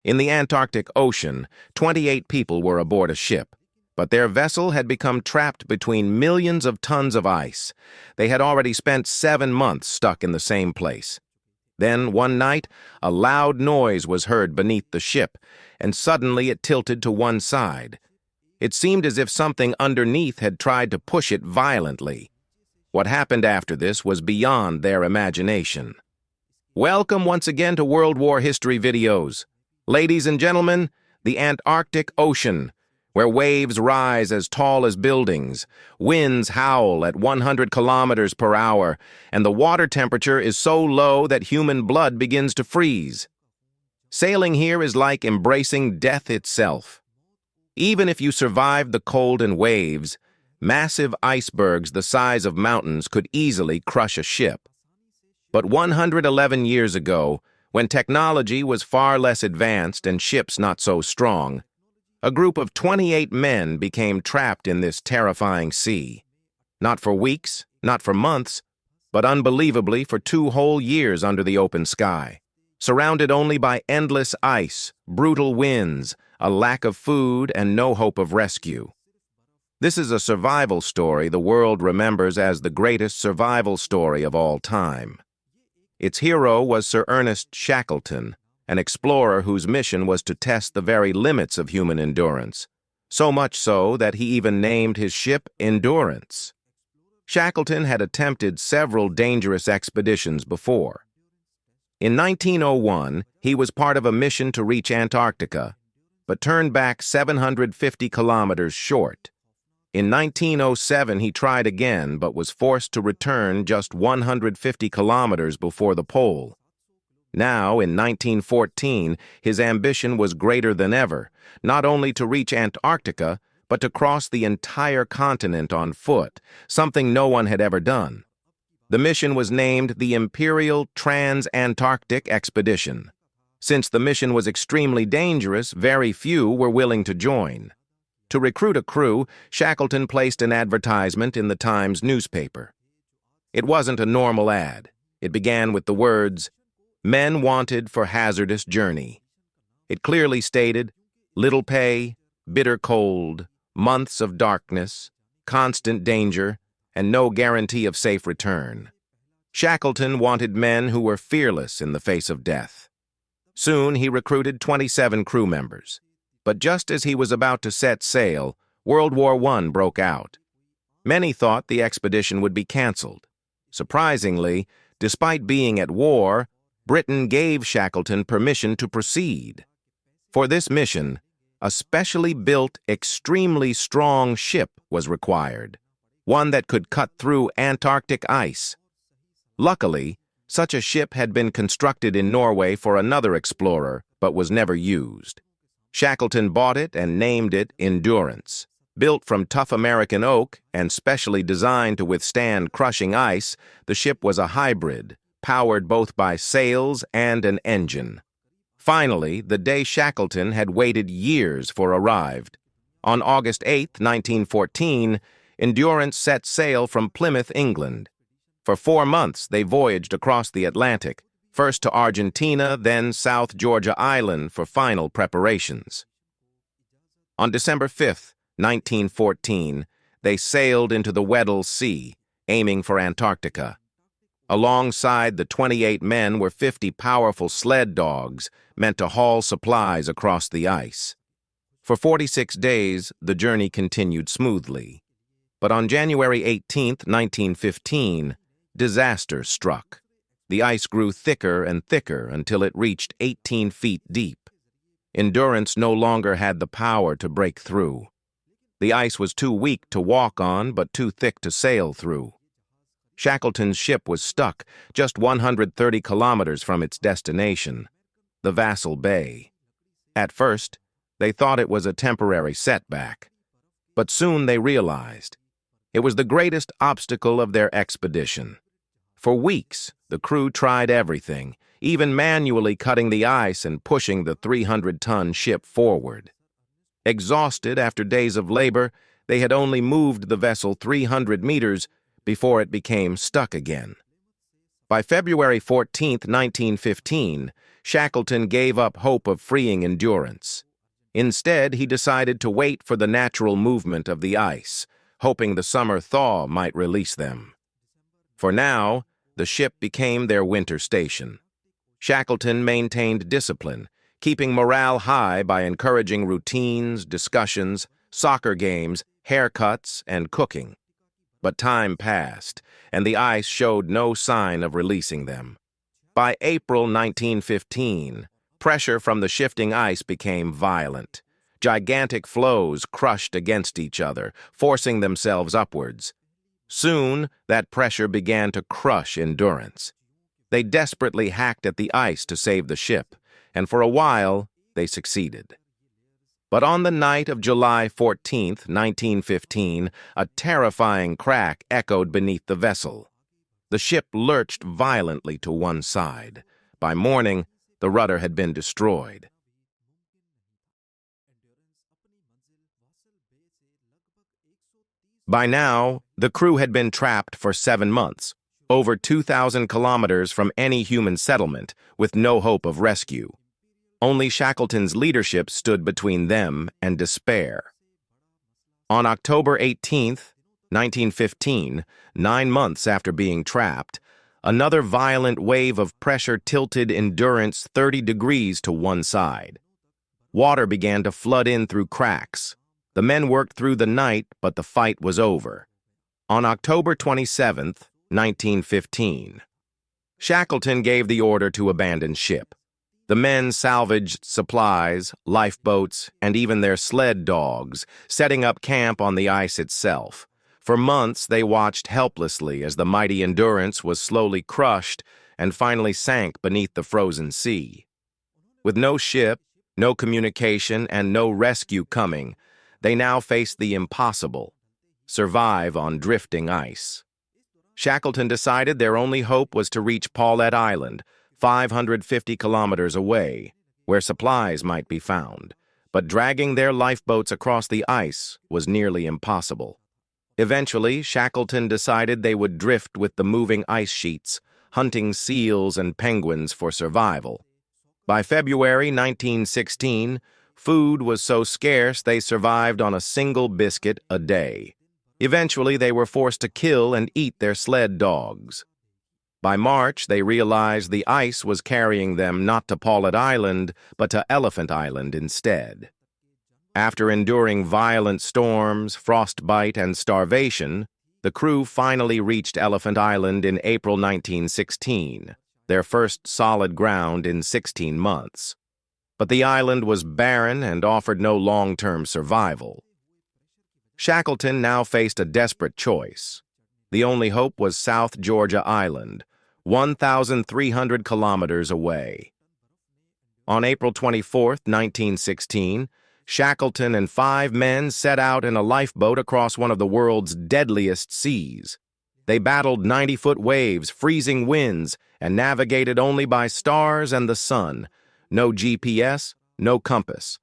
In the Antarctic Ocean, 28 people were aboard a ship, but their vessel had become trapped between millions of tons of ice. They had already spent 7 months stuck in the same place. Then, one night, a loud noise was heard beneath the ship, and suddenly it tilted to one side. It seemed as if something underneath had tried to push it violently. What happened after this was beyond their imagination. Welcome once again to World War History Videos. Ladies and gentlemen, the Antarctic Ocean, where waves rise as tall as buildings, winds howl at 100 kilometers per hour, and the water temperature is so low that human blood begins to freeze. Sailing here is like embracing death itself. Even if you survived the cold and waves, massive icebergs the size of mountains could easily crush a ship. But 111 years ago, when technology was far less advanced and ships not so strong, a group of 28 men became trapped in this terrifying sea. Not for weeks, not for months, but unbelievably for 2 whole years under the open sky, surrounded only by endless ice, brutal winds, a lack of food, and no hope of rescue. This is a survival story the world remembers as the greatest survival story of all time. Its hero was Sir Ernest Shackleton, an explorer whose mission was to test the very limits of human endurance, so much so that he even named his ship Endurance. Shackleton had attempted several dangerous expeditions before. In 1901, he was part of a mission to reach Antarctica, but turned back 750 kilometers short. In 1907, he tried again, but was forced to return just 150 kilometers before the pole. Now, in 1914, his ambition was greater than ever, not only to reach Antarctica, but to cross the entire continent on foot, something no one had ever done. The mission was named the Imperial Trans-Antarctic Expedition. Since the mission was extremely dangerous, very few were willing to join. To recruit a crew, Shackleton placed an advertisement in the Times newspaper. It wasn't a normal ad. It began with the words, "Men wanted for hazardous journey." It clearly stated, little pay, bitter cold, months of darkness, constant danger, and no guarantee of safe return. Shackleton wanted men who were fearless in the face of death. Soon he recruited 27 crew members. But just as he was about to set sail, World War I broke out. Many thought the expedition would be canceled. Surprisingly, despite being at war, Britain gave Shackleton permission to proceed. For this mission, a specially built, extremely strong ship was required, one that could cut through Antarctic ice. Luckily, such a ship had been constructed in Norway for another explorer, but was never used. Shackleton bought it and named it Endurance. Built from tough American oak and specially designed to withstand crushing ice, the ship was a hybrid, powered both by sails and an engine. Finally, the day Shackleton had waited years for arrived. On August 8, 1914, Endurance set sail from Plymouth, England. For 4 months, they voyaged across the Atlantic, first to Argentina, then South Georgia Island for final preparations. On December 5, 1914, they sailed into the Weddell Sea, aiming for Antarctica. Alongside the 28 men were 50 powerful sled dogs meant to haul supplies across the ice. For 46 days, the journey continued smoothly. But on January 18, 1915, disaster struck. The ice grew thicker and thicker until it reached 18 feet deep. Endurance no longer had the power to break through. The ice was too weak to walk on, but too thick to sail through. Shackleton's ship was stuck just 130 kilometers from its destination, the Vassal Bay. At first, they thought it was a temporary setback, but soon they realized it was the greatest obstacle of their expedition. For weeks, the crew tried everything, even manually cutting the ice and pushing the 300-ton ship forward. Exhausted after days of labor, they had only moved the vessel 300 meters before it became stuck again. By February 14, 1915, Shackleton gave up hope of freeing Endurance. Instead, he decided to wait for the natural movement of the ice, hoping the summer thaw might release them. For now, the ship became their winter station. Shackleton maintained discipline, keeping morale high by encouraging routines, discussions, soccer games, haircuts, and cooking. But time passed, and the ice showed no sign of releasing them. By April 1915, pressure from the shifting ice became violent. Gigantic floes crushed against each other, forcing themselves upwards. Soon, that pressure began to crush Endurance. They desperately hacked at the ice to save the ship, and for a while, they succeeded. But on the night of July 14, 1915, a terrifying crack echoed beneath the vessel. The ship lurched violently to one side. By morning, the rudder had been destroyed. By now, the crew had been trapped for 7 months, over 2,000 kilometers from any human settlement, with no hope of rescue. Only Shackleton's leadership stood between them and despair. On October 18, 1915, 9 months after being trapped, another violent wave of pressure tilted Endurance 30 degrees to one side. Water began to flood in through cracks. The men worked through the night, but the fight was over. On October 27, 1915, Shackleton gave the order to abandon ship. The men salvaged supplies, lifeboats, and even their sled dogs, setting up camp on the ice itself. For months, they watched helplessly as the mighty Endurance was slowly crushed and finally sank beneath the frozen sea. With no ship, no communication, and no rescue coming, they now faced the impossible: survive on drifting ice. Shackleton decided their only hope was to reach Paulet Island, 550 kilometers away, where supplies might be found. But dragging their lifeboats across the ice was nearly impossible. Eventually, Shackleton decided they would drift with the moving ice sheets, hunting seals and penguins for survival. By February 1916, food was so scarce they survived on a single biscuit a day. Eventually, they were forced to kill and eat their sled dogs. By March, they realized the ice was carrying them not to Paulet Island, but to Elephant Island instead. After enduring violent storms, frostbite, and starvation, the crew finally reached Elephant Island in April 1916, their first solid ground in 16 months. But the island was barren and offered no long-term survival. Shackleton now faced a desperate choice. The only hope was South Georgia Island, 1,300 kilometers away. On April 24, 1916, Shackleton and 5 men set out in a lifeboat across one of the world's deadliest seas. They battled 90-foot waves, freezing winds, and navigated only by stars and the sun. No GPS, no compass.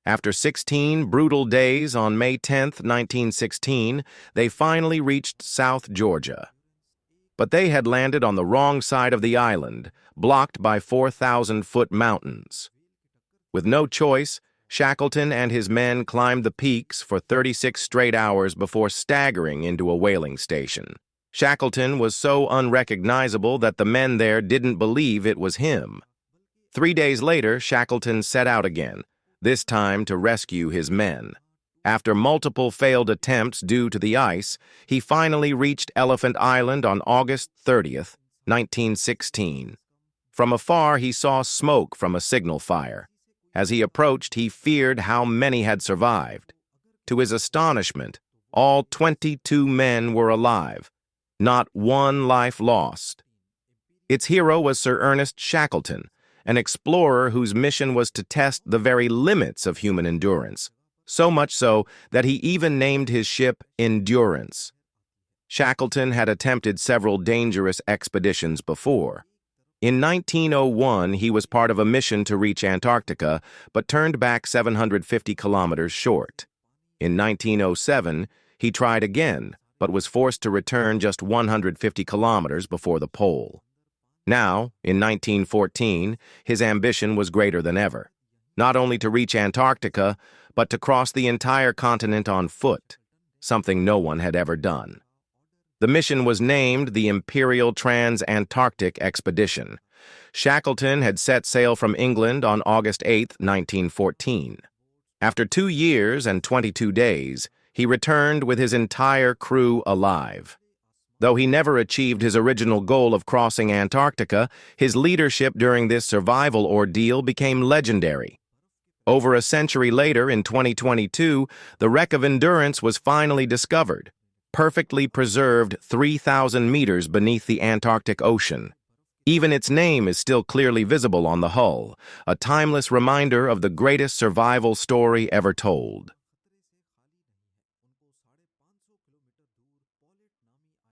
After 16 brutal days on May 10, 1916, they finally reached South Georgia. But they had landed on the wrong side of the island, blocked by 4,000-foot mountains. With no choice, Shackleton and his men climbed the peaks for 36 straight hours before staggering into a whaling station. Shackleton was so unrecognizable that the men there didn't believe it was him. 3 days later, Shackleton set out again, this time to rescue his men. After multiple failed attempts due to the ice, he finally reached Elephant Island on August 30th, 1916. From afar, he saw smoke from a signal fire. As he approached, he feared how many had survived. To his astonishment, all 22 men were alive. Not one life lost. Its hero was Sir Ernest Shackleton, an explorer whose mission was to test the very limits of human endurance, so much so that he even named his ship Endurance. Shackleton had attempted several dangerous expeditions before. In 1901, he was part of a mission to reach Antarctica, but turned back 750 kilometers short. In 1907, he tried again, but was forced to return just 150 kilometers before the pole. Now, in 1914, his ambition was greater than ever, not only to reach Antarctica, but to cross the entire continent on foot, something no one had ever done. The mission was named the Imperial Trans-Antarctic Expedition. Shackleton had set sail from England on August 8, 1914. After 2 years and 22 days, he returned with his entire crew alive. Though he never achieved his original goal of crossing Antarctica, his leadership during this survival ordeal became legendary. Over a century later, in 2022, the wreck of Endurance was finally discovered, perfectly preserved 3,000 meters beneath the Antarctic Ocean. Even its name is still clearly visible on the hull, a timeless reminder of the greatest survival story ever told.